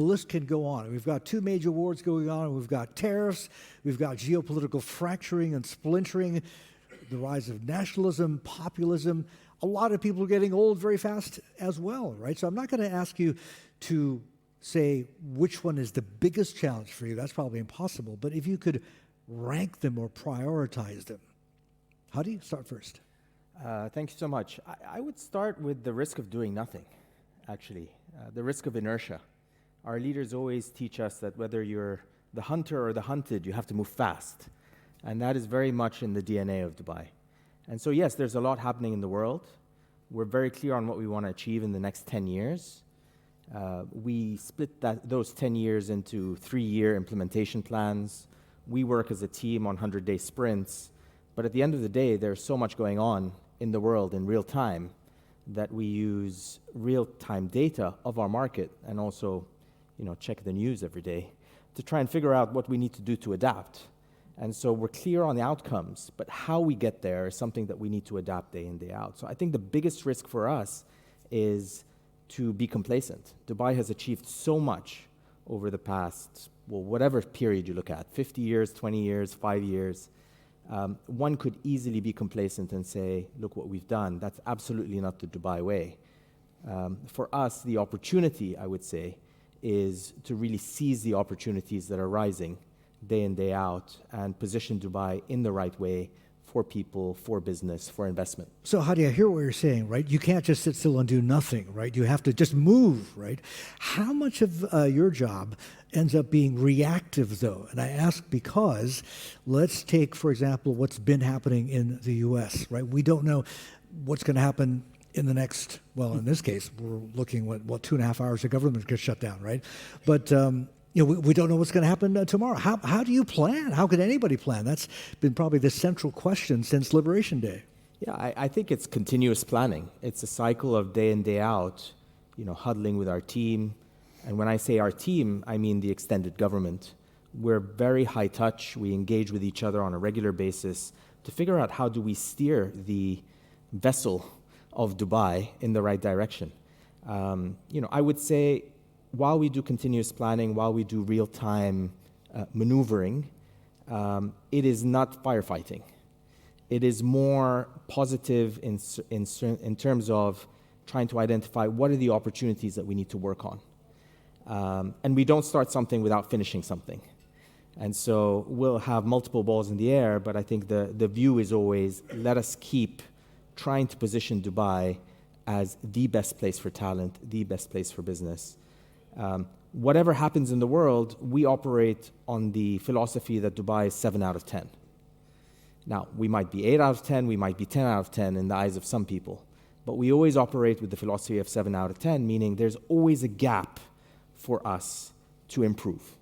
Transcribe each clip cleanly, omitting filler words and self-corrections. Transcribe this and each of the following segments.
The list can go on. We've got two major wars going on. We've got tariffs. We've got geopolitical fracturing and splintering, the rise of nationalism, populism. A lot of people are getting old very fast as well, right? So I'm not going to ask you to say which one is the biggest challenge for you. That's probably impossible. But if you could rank them or prioritize them, how do you start first? Thank you so much. I would start with the risk of doing nothing, actually, the risk of inertia. Our leaders always teach us that whether you're the hunter or the hunted, you have to move fast. And that is very much in the DNA of Dubai. And so, yes, there's a lot happening in the world. We're very clear on what we want to achieve in the next 10 years. We split those 10 years into 3-year implementation plans. We work as a team on 100-day sprints. But at the end of the day, there's so much going on in the world in real time that we use real-time data of our market and also check the news every day to try and figure out what we need to do to adapt. And so we're clear on the outcomes, but how we get there is something that we need to adapt day in, day out. So I think the biggest risk for us is to be complacent. Dubai has achieved so much over the past, whatever period you look at, 50 years, 20 years, 5 years. One could easily be complacent and say, look what we've done. That's absolutely not the Dubai way. For us, the opportunity, I would say, is to really seize the opportunities that are rising day in, day out, and position Dubai in the right way for people, for business, for investment. So Hadi, I hear what you're saying, right? You can't just sit still and do nothing, right? You have to just move, right? How much of your job ends up being reactive, though? And I ask because let's take, for example, what's been happening in the U.S., right? We don't know what's going to happen in the next, well, in this case, we're looking, 2.5 hours, the government gets shut down, right? But we don't know what's going to happen tomorrow. How do you plan? How can anybody plan? That's been probably the central question since Liberation Day. Yeah, I think it's continuous planning. It's a cycle of day in, day out, huddling with our team. And when I say our team, I mean the extended government. We're very high touch. We engage with each other on a regular basis to figure out how do we steer the vessel of Dubai in the right direction. I would say while we do continuous planning, while we do real-time maneuvering, it is not firefighting. It is more positive in terms of trying to identify what are the opportunities that we need to work on. And we don't start something without finishing something. And so we'll have multiple balls in the air, but I think the view is always let us keep trying to position Dubai as the best place for talent, the best place for business. Whatever happens in the world, we operate on the philosophy that Dubai is 7 out of 10. Now, we might be 8 out of 10, we might be 10 out of 10 in the eyes of some people, but we always operate with the philosophy of 7 out of 10, meaning there's always a gap for us to improve.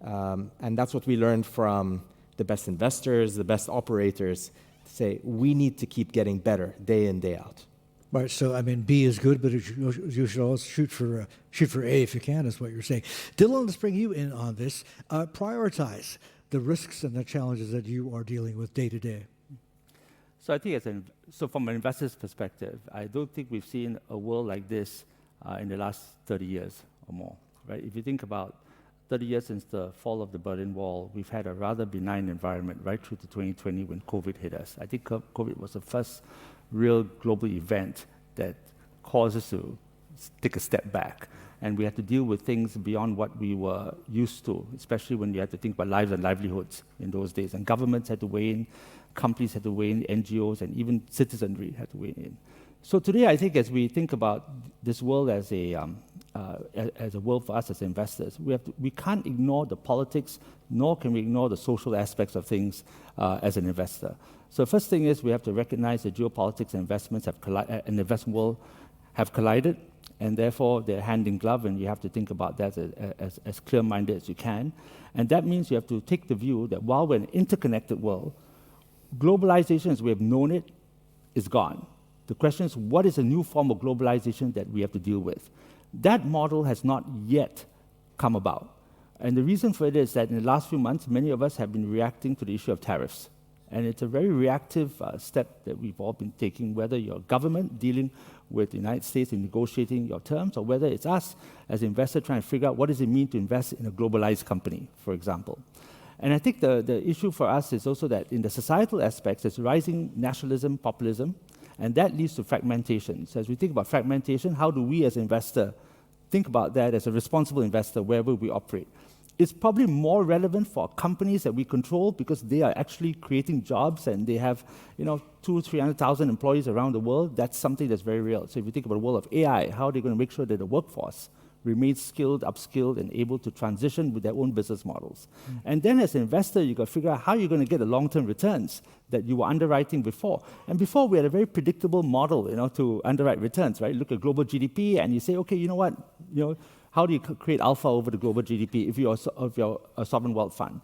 And that's what we learned from the best investors, the best operators, to say we need to keep getting better day in, day out. Right, so B is good, but you should always shoot for A if you can, is what you're saying. Dilhan, let's bring you in on this. Prioritize the risks and the challenges that you are dealing with day to day. So I think from an investor's perspective, I don't think we've seen a world like this in the last 30 years or more. Right? If you think about 30 years since the fall of the Berlin Wall, we've had a rather benign environment right through to 2020 when COVID hit us. I think COVID was the first real global event that caused us to take a step back. And we had to deal with things beyond what we were used to, especially when you had to think about lives and livelihoods in those days. And governments had to weigh in, companies had to weigh in, NGOs, and even citizenry had to weigh in. So today, I think as we think about this world as a world for us as investors, we can't ignore the politics, nor can we ignore the social aspects of things as an investor. So first thing is we have to recognize that geopolitics and investments and the investment world have collided, and therefore they're hand in glove, and you have to think about that as clear-minded as you can. And that means you have to take the view that while we're an interconnected world, globalization as we have known it is gone. The question is, what is a new form of globalization that we have to deal with? That model has not yet come about. And the reason for it is that in the last few months, many of us have been reacting to the issue of tariffs. And it's a very reactive step that we've all been taking, whether you're government dealing with the United States in negotiating your terms, or whether it's us as investors trying to figure out what does it mean to invest in a globalized company, for example. And I think the issue for us is also that in the societal aspects, there's rising nationalism, populism, and that leads to fragmentation. So as we think about fragmentation, how do we as an investor think about that as a responsible investor wherever we operate? It's probably more relevant for companies that we control because they are actually creating jobs and they have, 200,000-300,000 employees around the world. That's something that's very real. So if you think about the world of AI, how are they going to make sure that the workforce remains skilled, upskilled, and able to transition with their own business models? And then as an investor, you've got to figure out how you're going to get the long-term returns that you were underwriting before. And before, we had a very predictable model, to underwrite returns, right? Look at global GDP, and you say, okay, you know what, how do you create alpha over the global GDP if you're a sovereign wealth fund?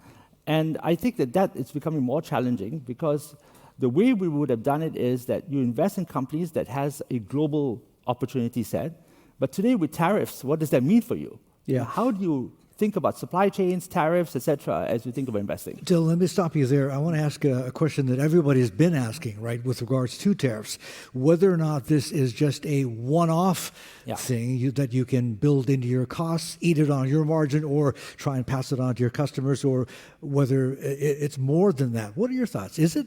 And I think that is becoming more challenging because the way we would have done it is that you invest in companies that has a global opportunity set. But today with tariffs, what does that mean for you? Yeah. How do you think about supply chains, tariffs, etc., as you think about investing? Dylan, let me stop you there. I want to ask a question that everybody's been asking, right, with regards to tariffs, whether or not this is just a one-off thing that you can build into your costs, eat it on your margin, or try and pass it on to your customers, or whether it's more than that. What are your thoughts? Is it?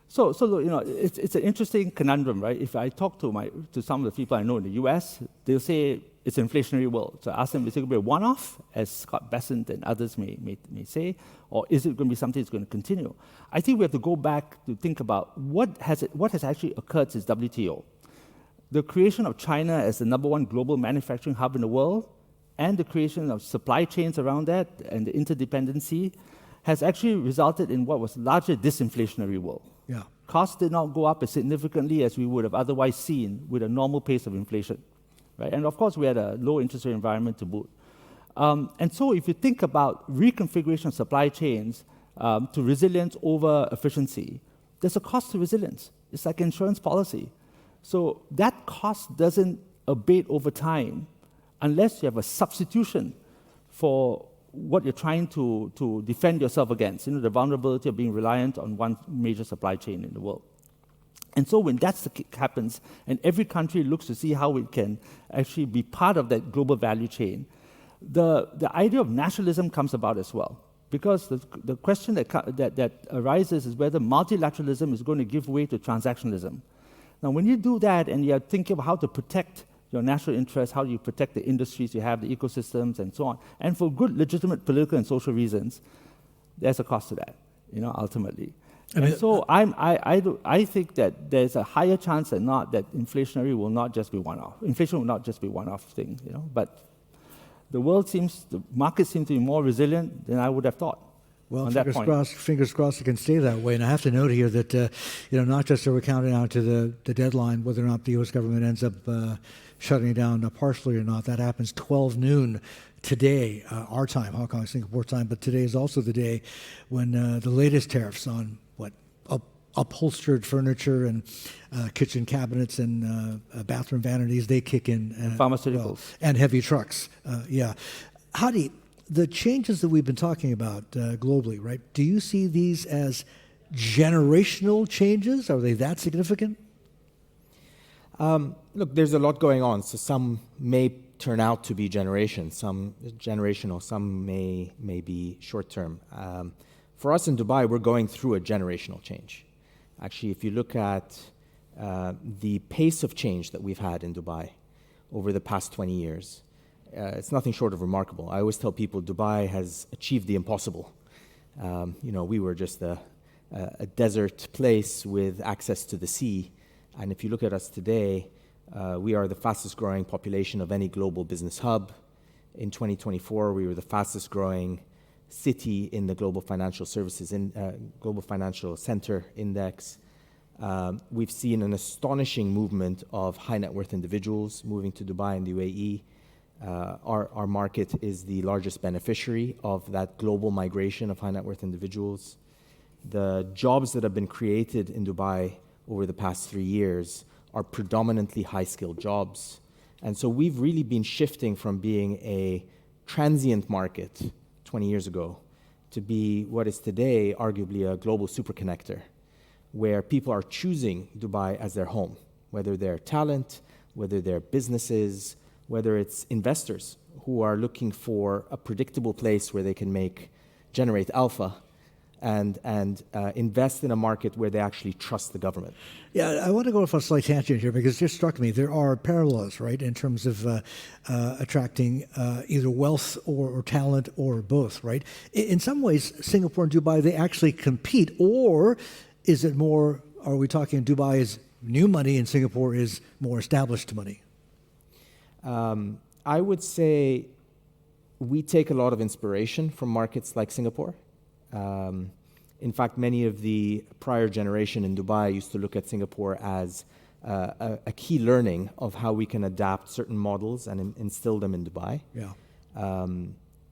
So it's an interesting conundrum, right? If I talk to some of the people I know in the U.S., they'll say it's an inflationary world. So I ask them, is it going to be a one-off, as Scott Bessent and others may say, or is it going to be something that's going to continue? I think we have to go back to think about what has actually occurred since WTO. The creation of China as the #1 global manufacturing hub in the world, and the creation of supply chains around that, and the interdependency, has actually resulted in what was largely a disinflationary world. Yeah. Costs did not go up as significantly as we would have otherwise seen with a normal pace of inflation, right? And of course, we had a low interest rate environment to boot. And so if you think about reconfiguration of supply chains to resilience over efficiency, there's a cost to resilience. It's like insurance policy. So that cost doesn't abate over time unless you have a substitution for what you're trying to defend yourself against, the vulnerability of being reliant on one major supply chain in the world. And so when that happens, and every country looks to see how it can actually be part of that global value chain, the idea of nationalism comes about as well. Because the question that arises is whether multilateralism is going to give way to transactionalism. Now, when you do that and you're thinking of how to protect your national interests, how do you protect the industries you have, the ecosystems, and so on. And for good, legitimate political and social reasons, there's a cost to that, ultimately. So I think that there's a higher chance than not that inflationary will not just be one-off. Inflation will not just be one-off thing, But the market seems to be more resilient than I would have thought. Well, fingers crossed it can stay that way. And I have to note here that, not just are we counting down to the deadline, whether or not the U.S. government ends up shutting it down partially or not. That happens 12 noon today, our time, Hong Kong, Singapore time. But today is also the day when the latest tariffs on upholstered furniture and kitchen cabinets and bathroom vanities, they kick in. Pharmaceuticals. And heavy trucks, Hadi, the changes that we've been talking about globally, right? Do you see these as generational changes? Are they that significant? Look, there's a lot going on. So some may turn out to be some generational, some may be short-term. For us in Dubai, we're going through a generational change. Actually, if you look at the pace of change that we've had in Dubai over the past 20 years, it's nothing short of remarkable. I always tell people Dubai has achieved the impossible. We were just a desert place with access to the sea. And if you look at us today, we are the fastest growing population of any global business hub. In 2024, we were the fastest growing city in the Global Financial Services Global Financial Center Index. We've seen an astonishing movement of high net worth individuals moving to Dubai and the UAE. Our market is the largest beneficiary of that global migration of high net worth individuals. The jobs that have been created in Dubai over the past 3 years are predominantly high-skilled jobs. And so we've really been shifting from being a transient market 20 years ago to be what is today arguably a global superconnector. where people are choosing Dubai as their home, whether they're talent, whether they're businesses, whether it's investors who are looking for a predictable place where they can generate alpha and invest in a market where they actually trust the government. Yeah, I want to go off on a slight tangent here because it just struck me there are parallels, right, in terms of attracting either wealth or talent or both, right? In some ways, Singapore and Dubai, they actually compete, or is it more, are we talking Dubai is new money and Singapore is more established money? I would say we take a lot of inspiration from markets like Singapore. In fact, many of the prior generation in Dubai used to look at Singapore as a key learning of how we can adapt certain models and instill them in Dubai. Yeah.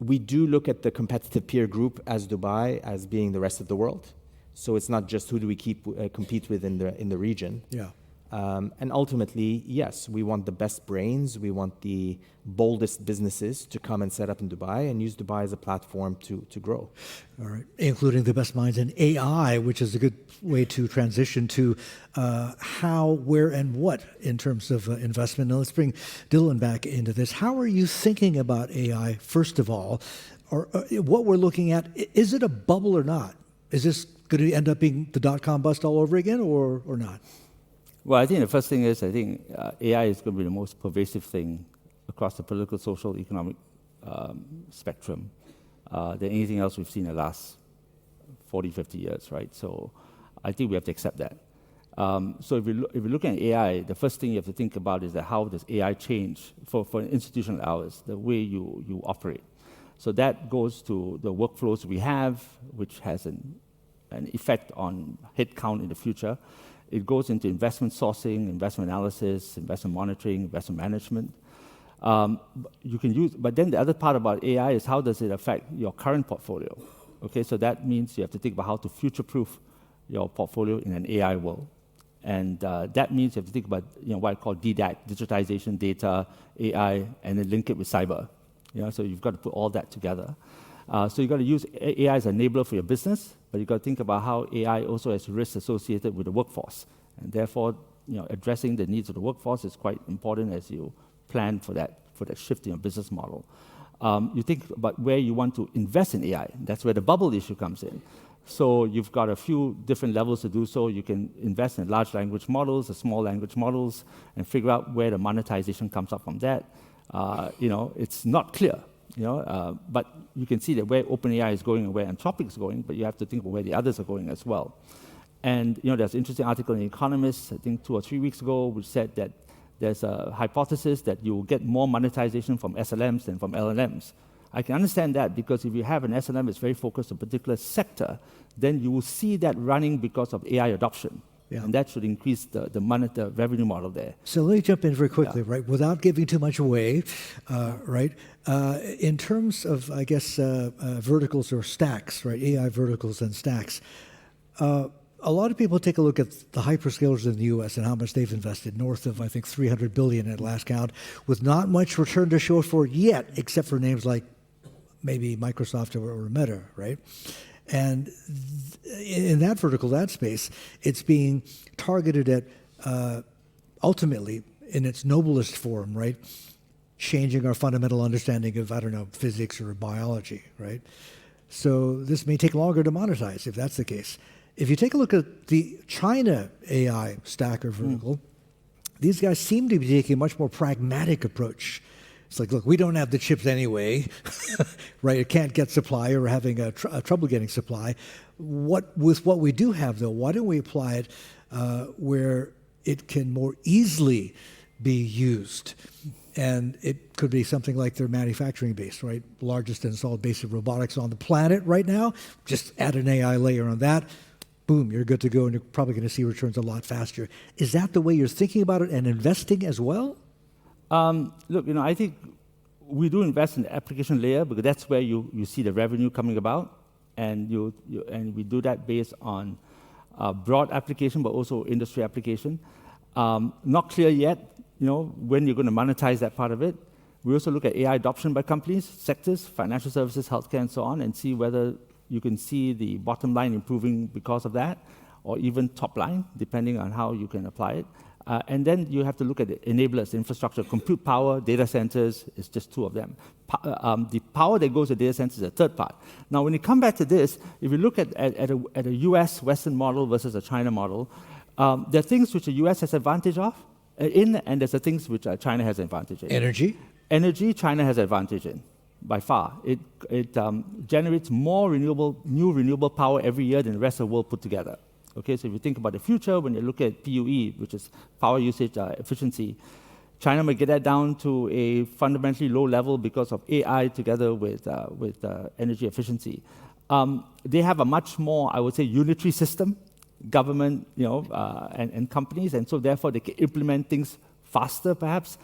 We do look at the competitive peer group as Dubai as being the rest of the world. So it's not just who do we compete with in the region. Yeah. And ultimately, yes, we want the best brains. We want the boldest businesses to come and set up in Dubai and use Dubai as a platform to grow. All right, including the best minds in AI, which is a good way to transition to how, where, and what in terms of investment. Now let's bring Dilhan back into this. How are you thinking about AI, first of all? Or what we're looking at, is it a bubble or not? Is this going to end up being the dot-com bust all over again or not? Well, I think the first thing is, AI is going to be the most pervasive thing across the political, social, economic spectrum than anything else we've seen in the last 40, 50 years, right? So I think we have to accept that. So if you're looking at AI, the first thing you have to think about is that how does AI change for institutional hours, the way you operate. So that goes to the workflows we have, which has an effect on headcount in the future. It goes into investment sourcing, investment analysis, investment monitoring, investment management. But then the other part about AI is how does it affect your current portfolio? Okay, so that means you have to think about how to future-proof your portfolio in an AI world. And that means you have to think about what I call DDAC, digitization, data, AI, and then link it with cyber. So you've got to put all that together. So you've got to use AI as an enabler for your business, but you've got to think about how AI also has risks associated with the workforce. And therefore, addressing the needs of the workforce is quite important as you plan for that shift in your business model. You think about where you want to invest in AI. That's where the bubble issue comes in. So you've got a few different levels to do so. You can invest in large language models, the small language models, and figure out where the monetization comes up from that. It's not clear. But you can see that where OpenAI is going and where Anthropic is going, but you have to think of where the others are going as well. And there's an interesting article in The Economist, I think 2 or 3 weeks ago, which said that there's a hypothesis that you will get more monetization from SLMs than from LLMs. I can understand that because if you have an SLM that's very focused on a particular sector, then you will see that running because of AI adoption. Yeah. And that should increase the revenue model there. So let me jump in very quickly, right? Without giving too much away, right? In terms of, I guess, verticals or stacks, right? AI verticals and stacks. A lot of people take a look at the hyperscalers in the U.S. and how much they've invested, north of, I think, $300 billion at last count, with not much return to show for it yet, except for names like maybe Microsoft or Meta, right? And in that vertical, that space, it's being targeted at, ultimately, in its noblest form, right? Changing our fundamental understanding of, physics or biology, right? So this may take longer to monetize if that's the case. If you take a look at the China AI stack or vertical, these guys seem to be taking a much more pragmatic approach. It's like, look, we don't have the chips anyway, right? It can't get supply or having a trouble getting supply. With what we do have, though, why don't we apply it where it can more easily be used? And it could be something like their manufacturing base, right? Largest installed base of robotics on the planet right now. Just add an AI layer on that. Boom, you're good to go, and you're probably going to see returns a lot faster. Is that the way you're thinking about it and investing as well? Look, I think we do invest in the application layer because that's where you see the revenue coming about, and we do that based on broad application, but also industry application. Not clear yet, when you're going to monetize that part of it. We also look at AI adoption by companies, sectors, financial services, healthcare, and so on, and see whether you can see the bottom line improving because of that, or even top line, depending on how you can apply it. And then you have to look at the enablers, infrastructure, compute power, data centers is just two of them. The power that goes to data centers is a third part. Now, when you come back to this, if you look at a US Western model versus a China model, there are things which the US has advantage of and there's the things which China has advantage in. Energy? Energy, China has advantage in, by far. It generates more new renewable power every year than the rest of the world put together. Okay, so if you think about the future, when you look at PUE, which is power usage efficiency, China may get that down to a fundamentally low level because of AI together with energy efficiency. They have a much more, I would say, unitary system, government, and companies, and so therefore they can implement things faster, perhaps.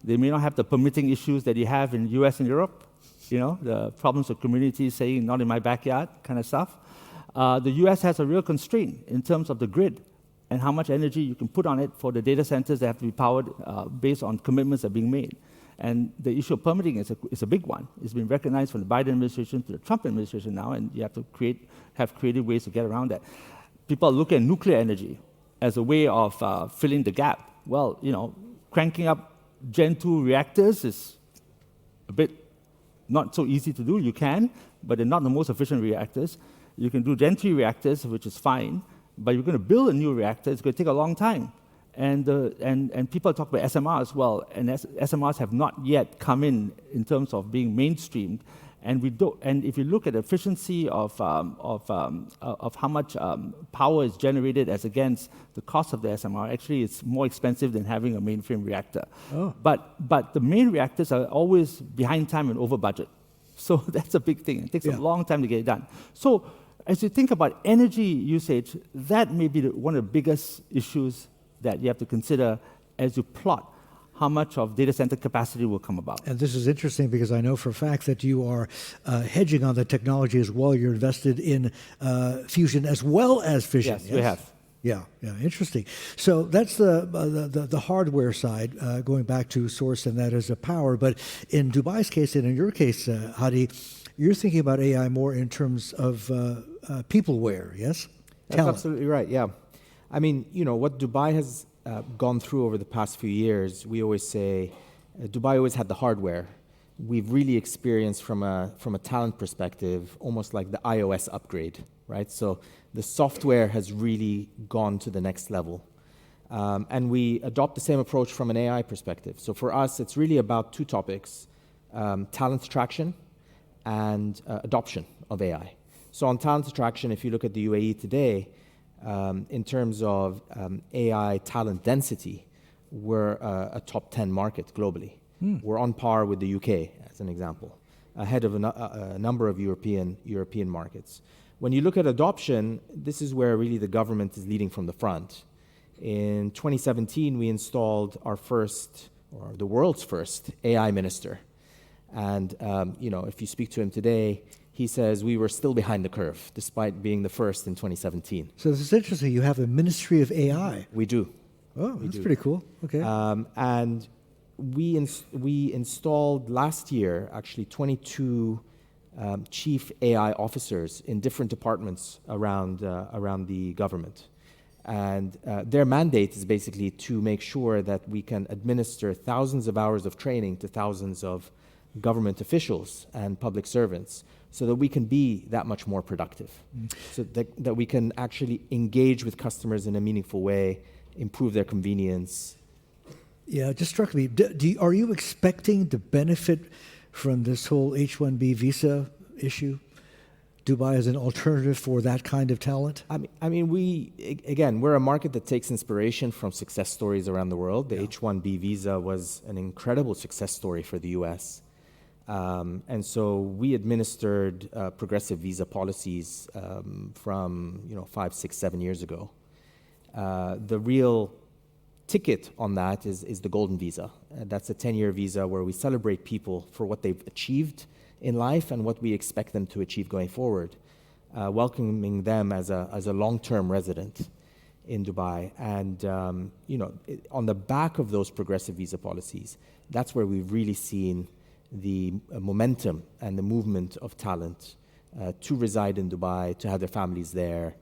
They may not have the permitting issues that you have in the US and Europe, the problems of communities saying, not in my backyard kind of stuff. The US has a real constraint in terms of the grid and how much energy you can put on it for the data centers that have to be powered based on commitments that are being made. And the issue of permitting is a big one. It's been recognized from the Biden administration to the Trump administration now, and you have to have creative ways to get around that. People look at nuclear energy as a way of filling the gap. Well, cranking up Gen 2 reactors is a bit not so easy to do. You can, but they're not the most efficient reactors. You can do Gen 3 reactors, which is fine, but you're going to build a new reactor, it's going to take a long time. And people talk about SMR as well, and SMRs have not yet come in terms of being mainstreamed. And if you look at the efficiency of how much power is generated as against the cost of the SMR, actually it's more expensive than having a mainframe reactor. Oh. But the main reactors are always behind time and over budget. So that's a big thing. It takes a long time to get it done. So as you think about energy usage, that may be one of the biggest issues that you have to consider as you plot how much of data center capacity will come about. And this is interesting because I know for a fact that you are hedging on the technology as well. You're invested in fusion as well as fission. Yes, we have. Yeah, interesting. So that's the hardware side, going back to source, and that is a power. But in Dubai's case, and in your case, Hadi, you're thinking about AI more in terms of peopleware, yes? That's absolutely right, yeah. I mean, what Dubai has gone through over the past few years, we always say, Dubai always had the hardware. We've really experienced from a talent perspective, almost like the iOS upgrade, right? So the software has really gone to the next level. And we adopt the same approach from an AI perspective. So for us, it's really about two topics, talent attraction and adoption of AI. So on talent attraction, if you look at the UAE today, in terms of AI talent density, we're a top 10 market globally. We're on par with the UK, as an example, ahead of a number of European markets. When you look at adoption, this is where really the government is leading from the front. In 2017, we installed our first, or the world's first, AI minister. And if you speak to him today, he says we were still behind the curve, despite being the first in 2017. So this is interesting. You have a Ministry of AI. We do. Oh, that's pretty cool. Okay. And we installed last year, actually, 22 chief AI officers in different departments around the government. And their mandate is basically to make sure that we can administer thousands of hours of training to thousands of government officials and public servants so that we can be that much more productive, so that we can actually engage with customers in a meaningful way, improve their convenience. Yeah, it just struck me. Are you expecting to benefit from this whole H-1B visa issue? Dubai as an alternative for that kind of talent? I mean, we're a market that takes inspiration from success stories around the world. The H-1B visa was an incredible success story for the US. And so we administered progressive visa policies from 5, 6, 7 years ago. The real ticket on that is the golden visa. That's a 10-year visa where we celebrate people for what they've achieved in life and what we expect them to achieve going forward, welcoming them as a long-term resident in Dubai. And on the back of those progressive visa policies, that's where we've really seen the momentum and the movement of talent to reside in Dubai, to have their families there,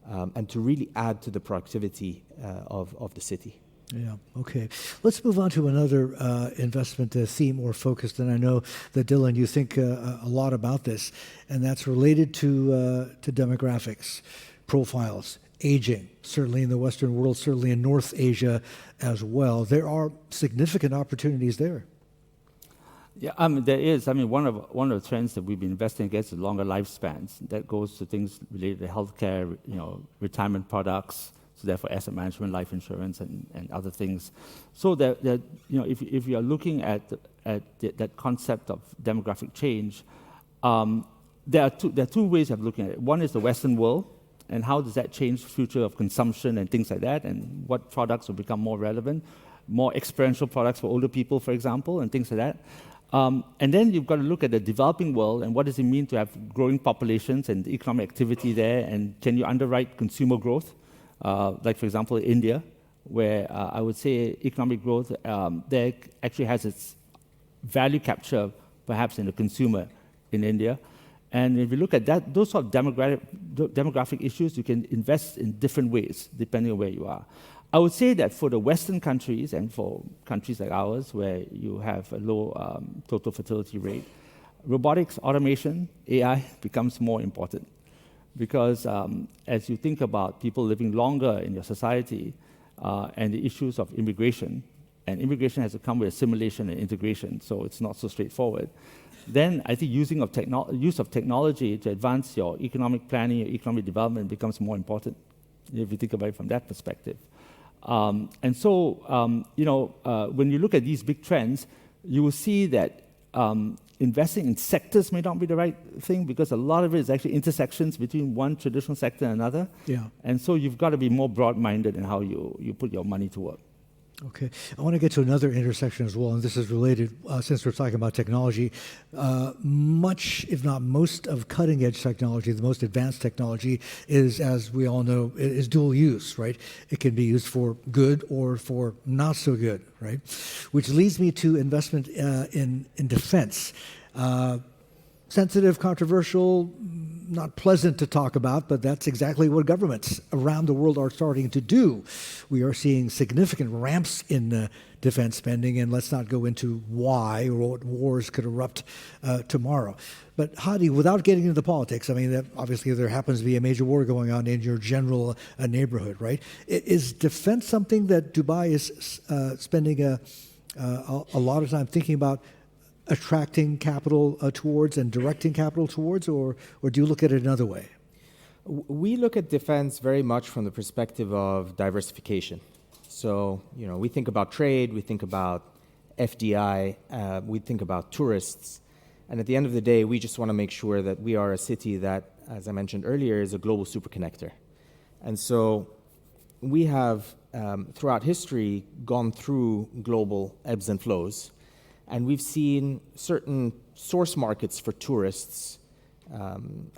and to really add to the productivity of the city. Yeah, okay. Let's move on to another investment theme or focus, and I know that, Dilhan, you think a lot about this, and that's related to demographics, profiles, aging, certainly in the Western world, certainly in North Asia as well. There are significant opportunities there. Yeah, there is. One of the trends that we've been investing against is longer lifespans. That goes to things related to healthcare, retirement products, so therefore asset management, life insurance, and other things. So that if you are looking at that concept of demographic change, there are two ways of looking at it. One is the Western world, and how does that change the future of consumption and things like that, and what products will become more relevant, more experiential products for older people, for example, and things like that. And then you've got to look at the developing world and what does it mean to have growing populations and economic activity there, and can you underwrite consumer growth? Like, for example, India, where I would say economic growth there actually has its value capture perhaps in the consumer in India. And if you look at that, those sort of demographic issues, you can invest in different ways depending on where you are. I would say that for the Western countries and for countries like ours, where you have a low total fertility rate, robotics, automation, AI becomes more important. Because as you think about people living longer in your society and the issues of immigration, and immigration has to come with assimilation and integration, so it's not so straightforward, then I think use of technology to advance your economic planning, your economic development becomes more important, if you think about it from that perspective. And so, when you look at these big trends, you will see that investing in sectors may not be the right thing, because a lot of it is actually intersections between one traditional sector and another. Yeah. And so you've got to be more broad-minded in how you put your money to work. Okay. I want to get to another intersection as well, and this is related, since we're talking about technology. Much, if not most, of cutting-edge technology, the most advanced technology, is, as we all know, is dual use, right? It can be used for good or for not so good, right? Which leads me to investment in defense. Sensitive, controversial, not pleasant to talk about, but that's exactly what governments around the world are starting to do. We are seeing significant ramps in defense spending, and let's not go into why or what wars could erupt tomorrow. But Hadi, without getting into the politics, that obviously there happens to be a major war going on in your general neighborhood, right? Is defense something that Dubai is spending a lot of time thinking about attracting capital towards and directing capital towards, or do you look at it another way? We look at defense very much from the perspective of diversification. So, we think about trade, we think about FDI, we think about tourists. And at the end of the day, we just want to make sure that we are a city that, as I mentioned earlier, is a global superconnector. And so we have, throughout history, gone through global ebbs and flows. And we've seen certain source markets for tourists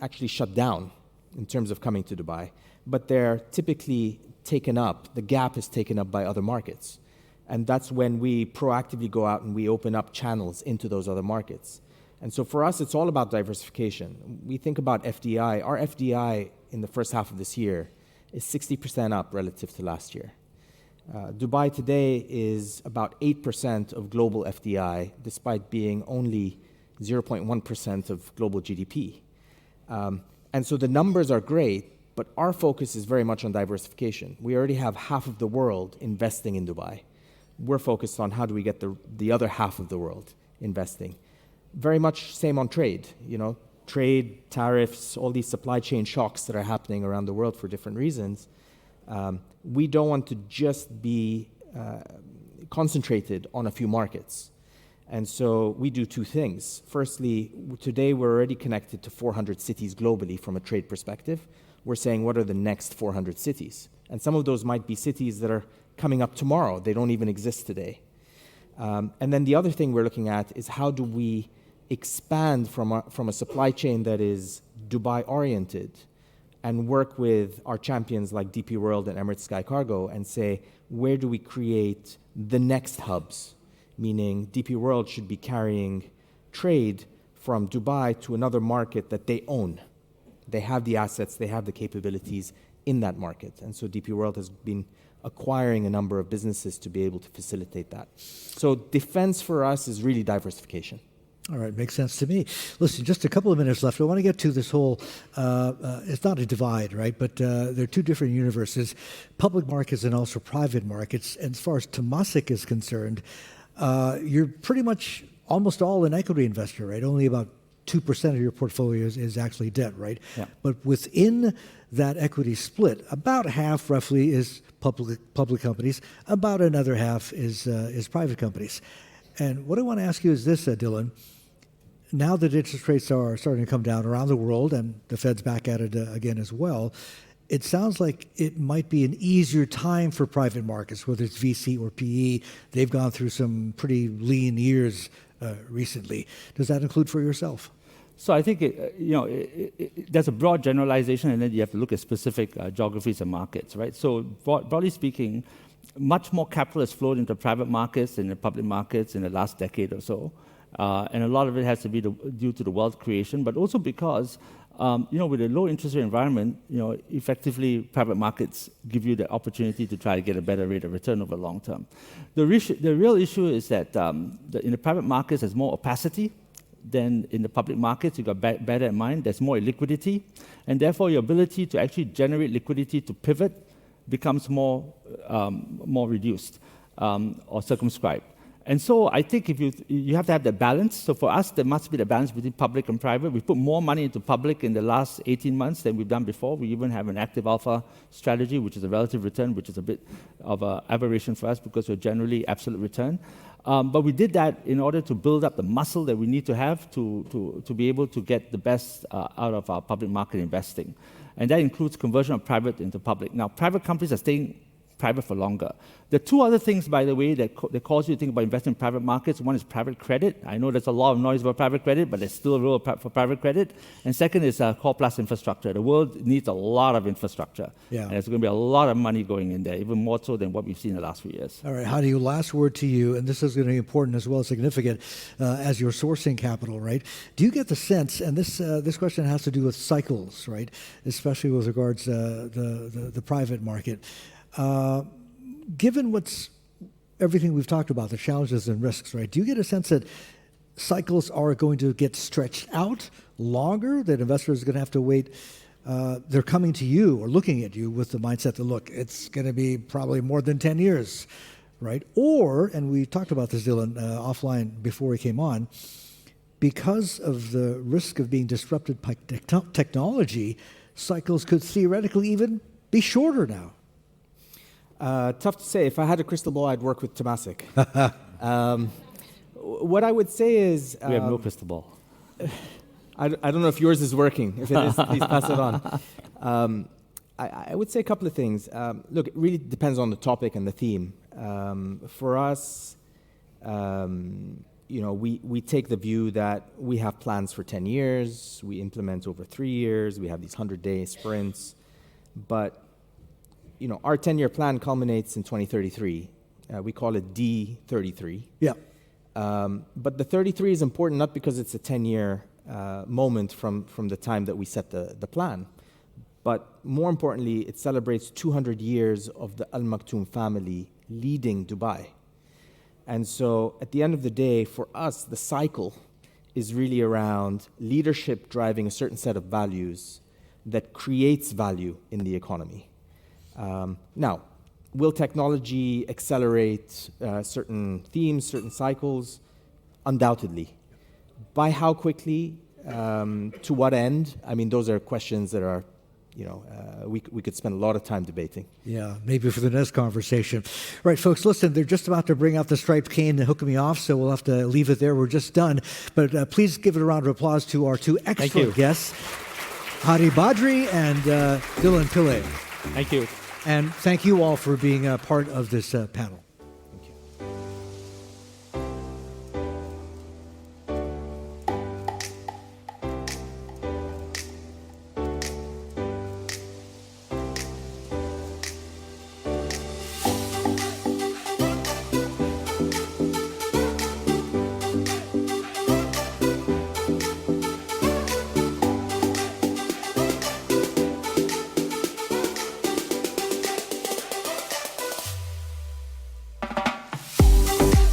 actually shut down in terms of coming to Dubai. But they're typically taken up, the gap is taken up by other markets. And that's when we proactively go out and we open up channels into those other markets. And so for us, it's all about diversification. We think about FDI. Our FDI in the first half of this year is 60% up relative to last year. Dubai today is about 8% of global FDI, despite being only 0.1% of global GDP. And so the numbers are great, but our focus is very much on diversification. We already have half of the world investing in Dubai. We're focused on how do we get the other half of the world investing. Very much same on trade. Trade, tariffs, all these supply chain shocks that are happening around the world for different reasons. We don't want to just be concentrated on a few markets. And so we do two things. Firstly, today we're already connected to 400 cities globally from a trade perspective. We're saying, what are the next 400 cities? And some of those might be cities that are coming up tomorrow. They don't even exist today. And then the other thing we're looking at is how do we expand from a supply chain that is Dubai-oriented and work with our champions like DP World and Emirates Sky Cargo and say, where do we create the next hubs? Meaning DP World should be carrying trade from Dubai to another market that they own. They have the assets, they have the capabilities, in that market. And so DP World has been acquiring a number of businesses to be able to facilitate that. So defense for us is really diversification. All right, makes sense to me. Listen, just a couple of minutes left. I want to get to this whole, it's not a divide, right? But there are two different universes, public markets and also private markets. And as far as Temasek is concerned, you're pretty much almost all an equity investor, right? Only about 2% of your portfolio is actually debt, right? Yeah. But within that equity split, about half roughly is public companies, about another half is private companies. And what I want to ask you is this, Dilhan. Now that interest rates are starting to come down around the world, and the Fed's back at it again as well, it sounds like it might be an easier time for private markets, whether it's VC or PE. They've gone through some pretty lean years recently. Does that include for yourself? So I think there's a broad generalization, and then you have to look at specific geographies and markets, right? So broadly speaking, much more capital has flowed into private markets than the public markets in the last decade or so. And a lot of it has to be due to the wealth creation, but also because, with a low interest rate environment, effectively private markets give you the opportunity to try to get a better rate of return over the long term. The real issue is that in the private markets, there's more opacity than in the public markets. You've got better in mind. There's more illiquidity, and therefore your ability to actually generate liquidity to pivot becomes more reduced or circumscribed. And so I think if you have to have that balance. So for us, there must be the balance between public and private. We put more money into public in the last 18 months than we've done before. We even have an active alpha strategy, which is a relative return, which is a bit of an aberration for us because we're generally absolute return. But we did that in order to build up the muscle that we need to have to be able to get the best out of our public market investing. And that includes conversion of private into public. Now, private companies are staying private for longer. There are two other things, by the way, that cause you to think about investing in private markets. One is private credit. I know there's a lot of noise about private credit, but there's still a role for private credit. And second is core plus infrastructure. The world needs a lot of infrastructure. Yeah. And there's going to be a lot of money going in there, even more so than what we've seen in the last few years. All right, Hadi, last word to you, and this is going to be important as well as significant as you're sourcing capital, right? Do you get the sense, and this question has to do with cycles, right, especially with regards the private market, given everything we've talked about, the challenges and risks, right? Do you get a sense that cycles are going to get stretched out longer, that investors are going to have to wait? They're coming to you or looking at you with the mindset that, look, it's going to be probably more than 10 years, right? Or, and we talked about this, Dilhan, offline before we came on, because of the risk of being disrupted by technology, cycles could theoretically even be shorter now. Tough to say. If I had a crystal ball, I'd work with Temasek. What I would say is... we have no crystal ball. I don't know if yours is working. If it is, please pass it on. I would say a couple of things. Look, it really depends on the topic and the theme. For us, we take the view that we have plans for 10 years. We implement over 3 years. We have these 100-day sprints. But our 10-year plan culminates in 2033. We call it D33. Yeah. But the 33 is important not because it's a 10-year moment from the time that we set the plan, but more importantly, it celebrates 200 years of the Al Maktoum family leading Dubai. And so at the end of the day, for us, the cycle is really around leadership driving a certain set of values that creates value in the economy. Now, will technology accelerate certain themes, certain cycles? Undoubtedly. By how quickly? To what end? I mean, those are questions that are, we could spend a lot of time debating. Yeah, maybe for the next conversation. Right, folks, listen, they're just about to bring out the striped cane and hook me off, so we'll have to leave it there. We're just done. But please give it a round of applause to our two excellent guests, Hadi Badri and Dilhan Pillay. Thank you. And thank you all for being a part of this panel.